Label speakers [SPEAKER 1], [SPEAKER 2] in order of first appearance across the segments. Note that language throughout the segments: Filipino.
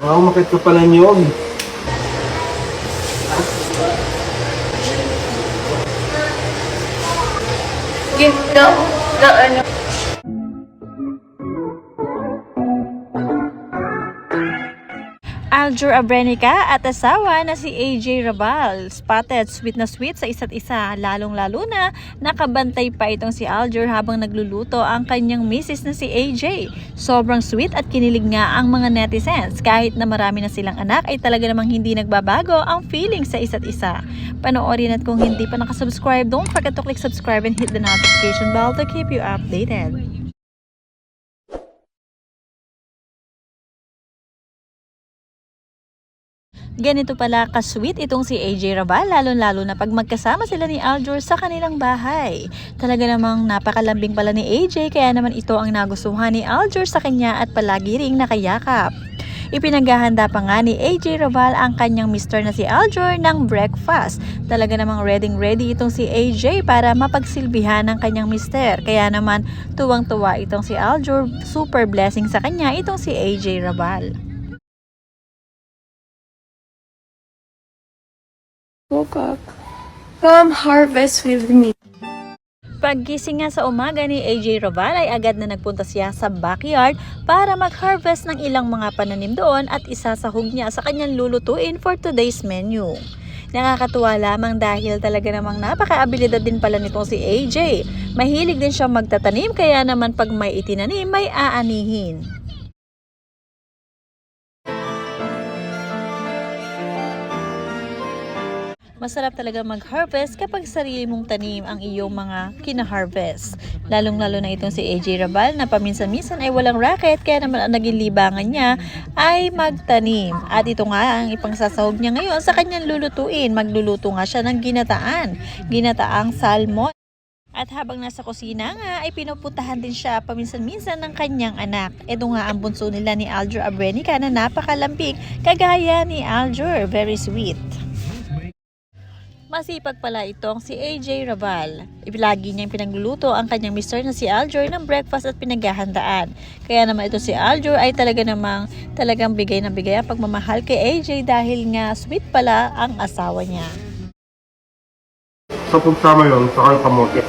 [SPEAKER 1] Wow, makit ka pala niyog.
[SPEAKER 2] Gift daw na ano.
[SPEAKER 3] Aljur Abrenica at asawa na si AJ Rabal. Spotted sweet na sweet sa isa't isa, lalong-lalo na nakabantay pa itong si Aljur habang nagluluto ang kanyang misis na si AJ. Sobrang sweet at kinilig nga ang mga netizens. Kahit na marami na silang anak ay talaga namang hindi nagbabago ang feeling sa isa't isa. Panoorin at kung hindi pa nakasubscribe, don't forget to click subscribe and hit the notification bell to keep you updated. Ganito pala ka-sweet itong si AJ Rabal, lalo-lalo na pag magkasama sila ni Aljur sa kanilang bahay. Talaga namang napakalambing pala ni AJ, kaya naman ito ang nagustuhan ni Aljur sa kanya at palagi ring nakayakap. Ipinaghahanda pa nga ni AJ Rabal ang kanyang mister na si Aljur ng breakfast. Talaga namang ready itong si AJ para mapagsilbihan ng kanyang mister. Kaya naman tuwang-tuwa itong si Aljur, super blessing sa kanya itong si AJ Rabal.
[SPEAKER 2] Woke up. Come harvest with me.
[SPEAKER 3] Paggising nga sa umaga ni AJ Rabal ay agad na nagpunta siya sa backyard para mag-harvest ng ilang mga pananim doon at isasahog niya sa kanyang lulutuin for today's menu. Nakakatuwa lamang dahil talaga namang napaka-abilidad din pala nitong si AJ. Mahilig din siyang magtatanim, kaya naman pag may itinanim may aanihin. Masarap talaga mag-harvest kapag sarili mong tanim ang iyong mga kina-harvest. Lalong-lalo na itong si AJ Rabal na paminsan-minsan ay walang racket, kaya naman ang naging libangan niya ay magtanim. At ito nga ang ipangsasahog niya ngayon sa kanyang lulutuin. Magluluto nga siya ng ginataang salmon. At habang nasa kusina nga ay pinupuntahan din siya paminsan-minsan ng kanyang anak. Ito nga ang bunso nila ni Aljur Abrenica na napakalambing, kagaya ni Aljur, very sweet. Masipag pala itong si AJ Rabal. Lagi niyang pinagluluto ang kanyang mister na si Aljur ng breakfast at pinaghahandaan. Kaya naman ito si Aljur ay talagang bigay na bigay ang pagmamahal kay AJ dahil nga sweet pala ang asawa niya.
[SPEAKER 1] Sa pagsama yun, saka yung kamote.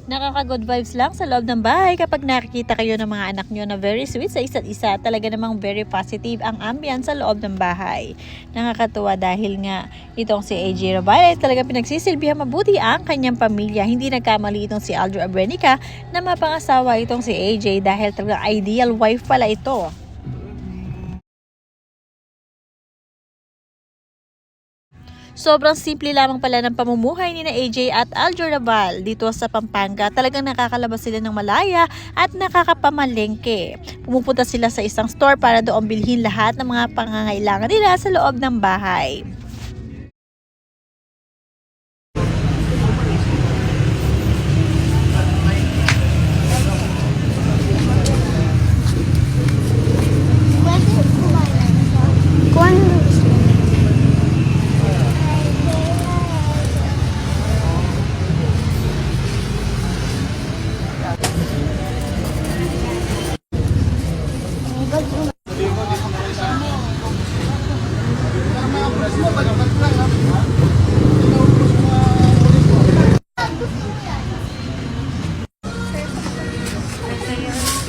[SPEAKER 3] Nakaka-good vibes lang sa loob ng bahay kapag nakikita kayo ng mga anak nyo na very sweet sa isa't isa. Talaga namang very positive ang ambience sa loob ng bahay. Nakakatuwa dahil nga itong si AJ Rabal ay talaga pinagsisilbihan mabuti ang kanyang pamilya. Hindi nagkamali itong si Aljur Abrenica na mapangasawa itong si AJ dahil talaga ideal wife pala ito. Sobrang simple lamang pala ng pamumuhay ni na AJ at Aljur Rabal dito sa Pampanga. Talagang nakakalabas sila ng malaya at nakakapamalengke. Pumupunta sila sa isang store para doon bilhin lahat ng mga pangangailangan nila sa loob ng bahay.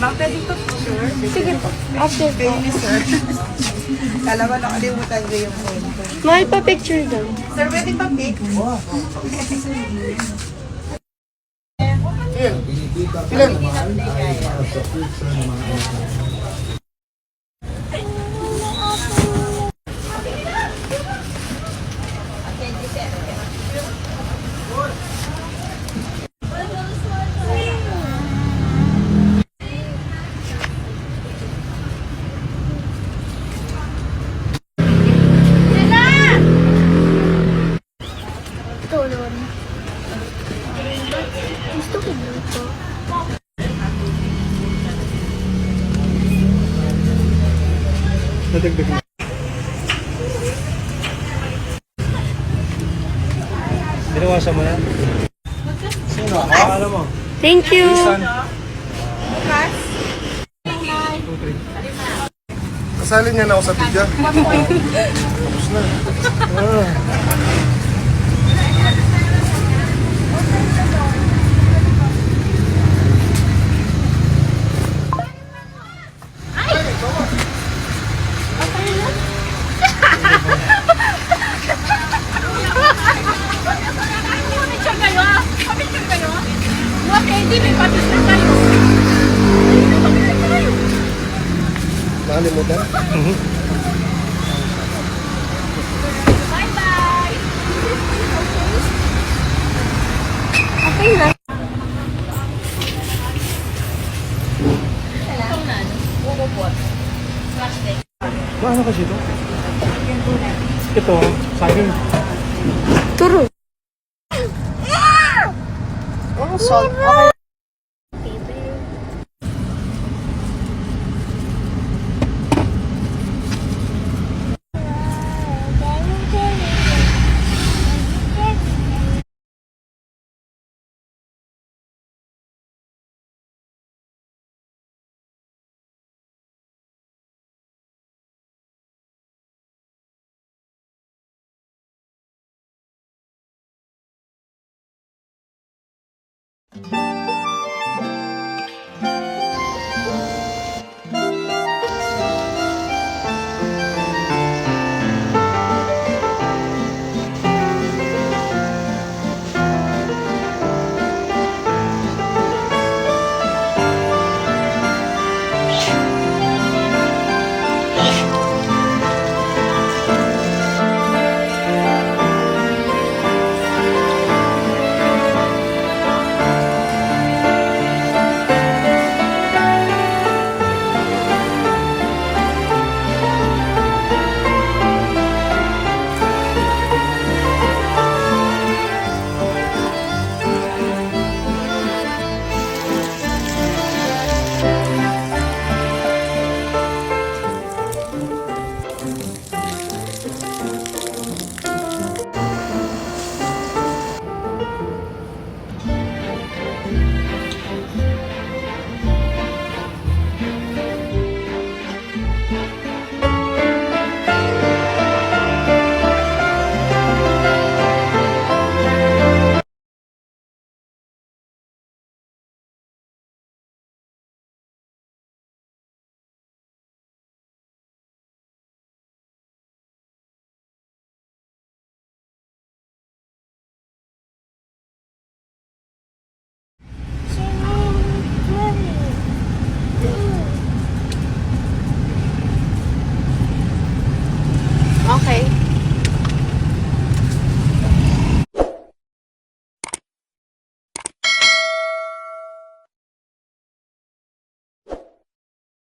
[SPEAKER 4] Ma'am, pwede ito picture?
[SPEAKER 2] Sige po. After po.
[SPEAKER 4] Thank you, sir. Kala ko nakalimutan ko yung phone ko.
[SPEAKER 2] Mahal pa picture daw.
[SPEAKER 4] Sir, pwede pa pic?
[SPEAKER 2] Tulon. Gusto ko dito.
[SPEAKER 1] Nadagdag mo. Binawasan mo na? Sino? Alam mo?
[SPEAKER 2] Thank you.
[SPEAKER 4] Bukas?
[SPEAKER 5] Kasali niya na ako sa video. Tapos na. Nakalimutan?
[SPEAKER 1] Ano kasi ito? Ito, saging.
[SPEAKER 2] Turo.
[SPEAKER 4] Salt. Okay.